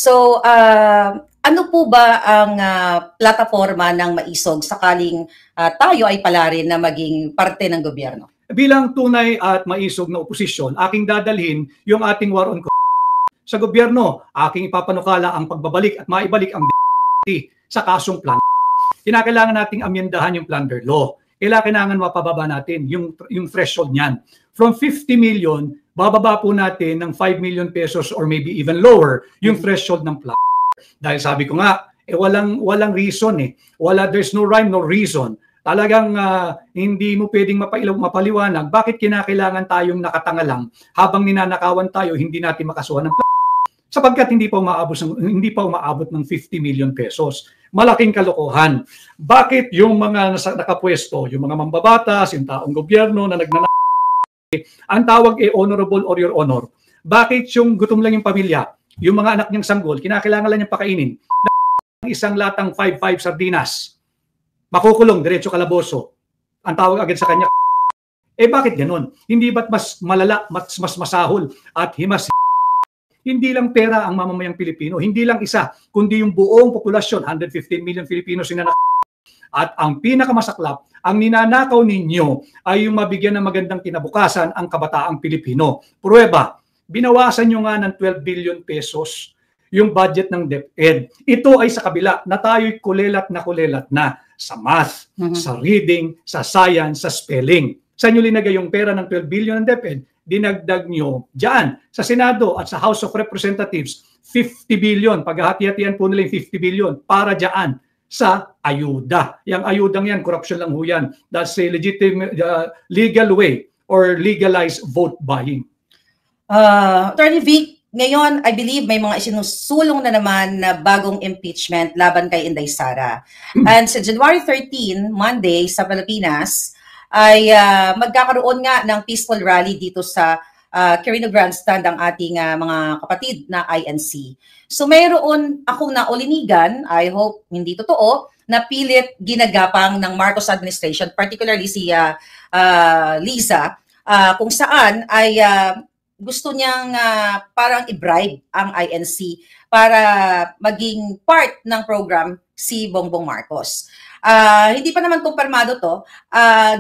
So, ano po ba ang plataforma ng Maisog sakaling tayo ay pala rin na maging parte ng gobyerno? Bilang tunay at maisog na oposisyon, aking dadalhin yung ating war on sa gobyerno. Aking ipapanukala ang pagbabalik at maibalik ang sa kasong plan. Kinakailangan nating amyendahan yung plunder law. Kailangan mapababa natin yung threshold niyan. From 50 million, bababa po natin ng 5 million pesos or maybe even lower yung threshold ng plan. Dahil sabi ko nga, walang reason eh. There's no rhyme, no reason. Talagang hindi mo pwedeng mapaliwanag bakit kinakailangan tayong nakatanga lang habang ninanakawan tayo, hindi natin makasuhan ng sapagkat hindi pa umaabot ng 50 million pesos. Malaking kalokohan. Bakit yung mga nakapwesto, yung mga mambabatas, yung taong gobyerno na ang tawag honorable or your honor? Bakit yung gutom lang yung pamilya, yung mga anak niyang sanggol, kinakailangan lang niyang pakainin, isang latang 5-5 sardinas, makukulong, diretso kalaboso, ang tawag agad sa kanya, bakit ganon? Hindi ba't mas malala, mas masahol at himas? Hindi lang pera ang mamamayang Pilipino, hindi lang isa, kundi yung buong populasyon, 115 million Filipinos at ang pinakamasaklap, ang ninanakaw ninyo ay yung mabigyan ng magandang kinabukasan ang kabataang Pilipino. Pruweba, binawasan nyo nga ng 12 billion pesos yung budget ng DepEd. Ito ay sa kabila na tayo'y kulelat na sa math, sa reading, sa science, sa spelling. Saan nyo linagay yung pera ng 12 billion ng DepEd? Dinagdag nyo dyan sa Senado at sa House of Representatives 50 billion. Paghahati-hatian po nila yung 50 billion para dyan sa ayuda. Yung ayudang yan, corruption lang ho yan. That's a legitimate, legal way or legalized vote buying. Attorney Vic, ngayon, I believe may mga isinusulong na naman na bagong impeachment laban kay Inday Sara. And sa January 13, Monday, sa Pilipinas, ay magkakaroon nga ng peaceful rally dito sa Quirino Grandstand ang ating mga kapatid na INC. So mayroon akong naulinigan, I hope hindi totoo, na pilit ginagapang ng Marcos administration, particularly si Liza, kung saan ay gusto niyang parang i-bribe ang INC para maging part ng program si Bongbong Marcos. Hindi pa naman kumpirmado to.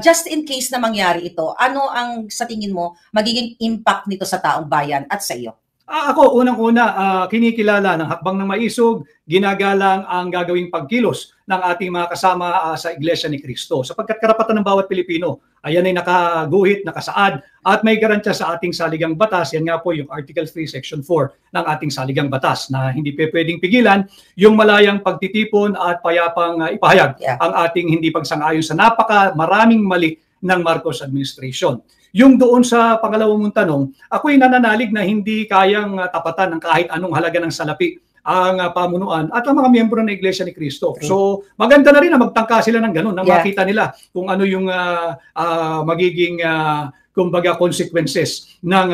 Just in case na mangyari ito, ano ang sa tingin mo magiging impact nito sa taong bayan at sa iyo? Ako, unang-una, kinikilala ng Hakbang ng Maisog, ginagalang ang gagawing pagkilos ng ating mga kasama sa Iglesia ni Cristo. Sapagkat karapatan ng bawat Pilipino, ayan ay nakaguhit, nakasaad, at may garantya sa ating saligang batas. Yan nga po yung Article 3, Section 4 ng ating saligang batas na hindi pwedeng pigilan yung malayang pagtitipon at payapang ipahayag ang ating hindi pagsang-ayon sa maraming mali ng Marcos administration. Yung doon sa pangalawang mong tanong, ako'y nananalig na hindi kayang tapatan ng kahit anong halaga ng salapi ang pamunuan at ang mga miyembro ng Iglesia ni Cristo. So maganda na rin na magtangka sila ng ganun, na makita nila kung ano yung magiging kumbaga consequences ng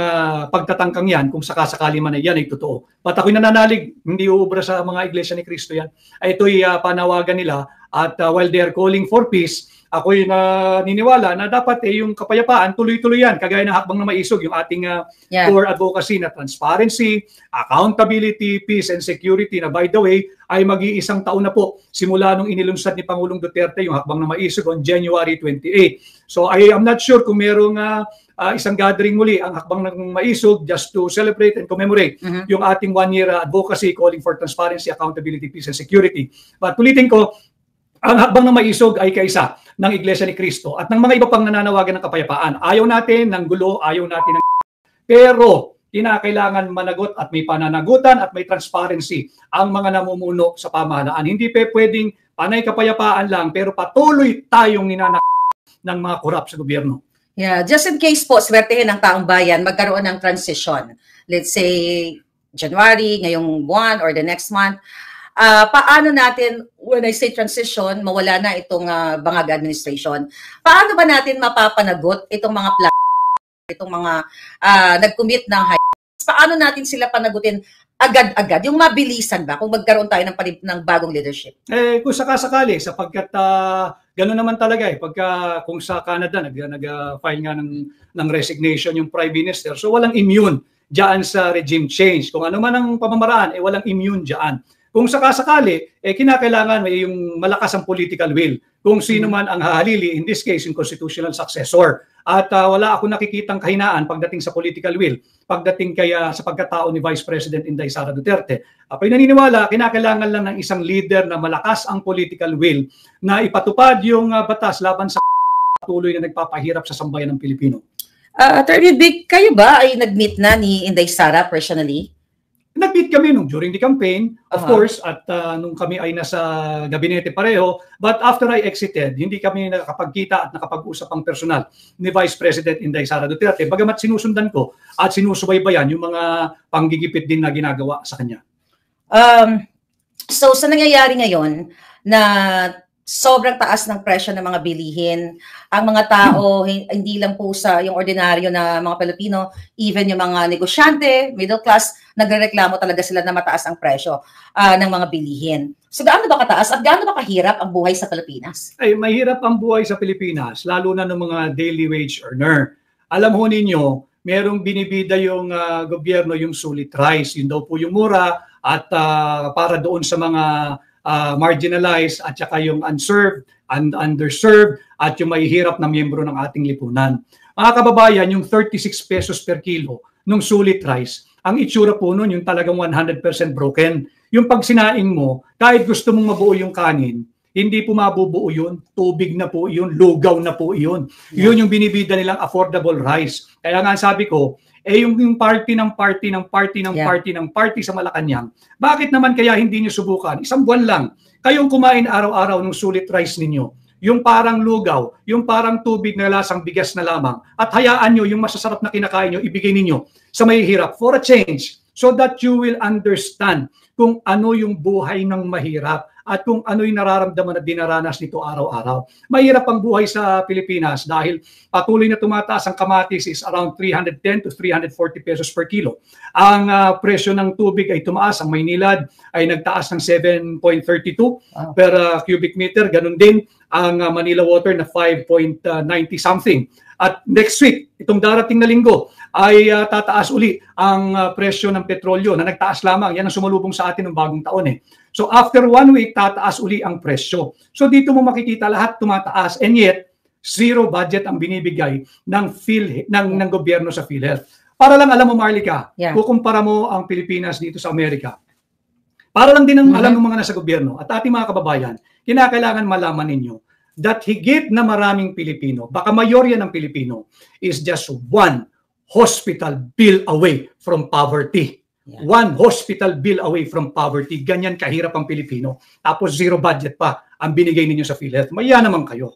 pagtatangkang yan kung sakasakali man ay yan ay totoo. At ako'y nananalig, hindi uubra sa mga Iglesia ni Cristo yan. Ito'y panawagan nila at while they are calling for peace, ako'y naniniwala na dapat yung kapayapaan tuloy-tuloy yan, kagaya ng Hakbang na Maisog, yung ating core advocacy na transparency, accountability, peace and security na by the way ay mag-iisang taon na po simula nung inilunsad ni Pangulong Duterte yung Hakbang na Maisog on January 28. So I am not sure kung merong isang gathering muli ang Hakbang ng Maisog just to celebrate and commemorate yung ating one-year advocacy calling for transparency, accountability, peace and security. But ulitin ko, ang Hakbang ng Maisog ay kaisa ng Iglesia ni Cristo at ng mga iba pang nananawagan ng kapayapaan. Ayaw natin ng gulo, ayaw natin ng pero kinakailangan managot at may pananagutan at may transparency ang mga namumuno sa pamahalaan. Hindi pwedeng panay kapayapaan lang pero patuloy tayong ng mga korap sa gobyerno. Yeah, just in case po, swertehin ng taong bayan, magkaroon ng transition. Let's say, January, ngayong buwan or the next month. Paano natin, when I say transition, mawala na itong bangag administration, paano ba natin mapapanagot itong mga itong mga nag-commit ng paano natin sila panagutin agad-agad? Yung mabilisan ba kung magkaroon tayo ng bagong leadership? Kung sakasakali, sapagkat gano'n naman talaga pagka kung sa Canada nag-file nga ng resignation yung Prime Minister, so walang immune dyan sa regime change. Kung ano man ang pamamaraan, walang immune dyan. Kung sakasakali, kinakailangan may yung malakas ang political will. Kung sino man ang hahalili, in this case, yung constitutional successor. At wala ako nakikitang kahinaan pagdating sa political will, pagdating kaya sa pagkatao ni Vice President Inday Sara Duterte. Ako'y naniniwala, kinakailangan lang ng isang leader na malakas ang political will na ipatupad yung batas laban sa patuloy na nagpapahirap sa sambayan ng Pilipino. Attorney Vic, kayo ba ay nag-meet na ni Inday Sara personally? Nag-meet kami during the campaign, of course, at nung kami ay nasa gabinete pareho. But after I exited, hindi kami nakakapagkita at nakapag-usap ang personal ni Vice President Inday Sara Duterte. Bagamat sinusundan ko at sinusubaybayan yung mga panggigipit din na ginagawa sa kanya. So sa nangyayari ngayon na sobrang taas ng presyo ng mga bilihin, ang mga tao, hindi lang po sa yung ordinaryo na mga Pilipino, even yung mga negosyante, middle class, nagrereklamo talaga sila na mataas ang presyo ng mga bilihin. So gaano ba kataas at gaano ba kahirap ang buhay sa Pilipinas? Ay, mahirap ang buhay sa Pilipinas, lalo na ng mga daily wage earner. Alam ho ninyo, merong binibida yung gobyerno yung sulit rice, yun daw po yung mura at para doon sa mga marginalized at saka yung unserved and underserved at yung mahihirap na miyembro ng ating lipunan. Mga kababayan, yung 36 pesos per kilo nung sulit rice, ang itsura po nun yung talagang 100% broken. Yung pag sinaing mo, kahit gusto mong mabuo yung kanin, hindi po mabubuo yun, tubig na po yun, lugaw na po yun. Yun yung binibida nilang affordable rice. Kaya nga sabi ko, yung party sa Malacanang, bakit naman kaya hindi nyo subukan? Isang buwan lang, kayong kumain araw-araw ng sulit rice ninyo, yung parang lugaw, yung parang tubig na lasang bigas na lamang, at hayaan nyo yung masasarap na kinakain nyo, ibigay ninyo sa mahihirap for a change, so that you will understand kung ano yung buhay ng mahirap at kung ano yung nararamdaman at dinaranas nito araw-araw. Mahirap ang buhay sa Pilipinas dahil patuloy na tumataas ang kamatis is around 310 to 340 pesos per kilo. Ang presyo ng tubig ay tumaas. Ang Maynilad ay nagtaas ng 7.32 per cubic meter. Ganun din ang Manila Water na 5.90 something. At next week, itong darating na linggo, ay tataas uli ang presyo ng petrolyo na nagtaas lamang. Yan ang sumalubong sa atin ng bagong taon eh. So after 1 week, tataas uli ang presyo. So dito mo makikita lahat tumataas and yet zero budget ang binibigay ng gobyerno sa PhilHealth. Para lang alam mo, Marlica, kukumpara mo ang Pilipinas dito sa Amerika. Para lang din ang alam ng mga nasa gobyerno at ating mga kababayan, kinakailangan malaman ninyo that higit na maraming Pilipino, baka mayorya ng Pilipino, is just one hospital bill away from poverty. One hospital bill away from poverty. Ganyan kahirap ang Pilipino. Tapos zero budget pa ang binigay ninyo sa PhilHealth. Maya naman kayo.